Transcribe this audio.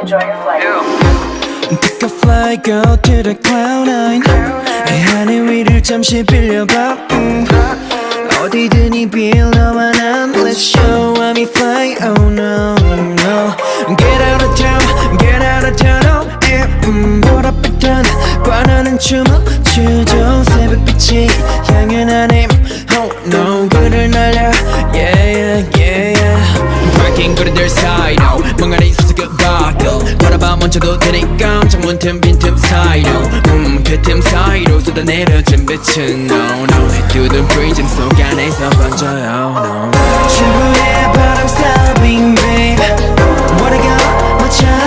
enjoy your flight. Pick a flight, go to the cloud9. 이 하늘 위를 잠시 빌려봐. 어디든 빌 너와 난 Let's show I'm in flight. Oh no, no. Get out of town, get out of town. Oh yeah. 보랏빛한 바라는 춤을 추죠. 새벽빛이 향해 나님. Oh no, 그를 날려. Yeah, yeah, yeah. Parking 그릇들 사이로 멍하니 있어서 그 밖을 바라봐 멈춰도 되니까 창문 틈 빈틈 사이로 그 틈 사이로 쏟아내려진 빛은 No, no. 해두던 프리즘 속 안에서 번져요 No, no. 충분해 but I'm stopping babe What I got, what you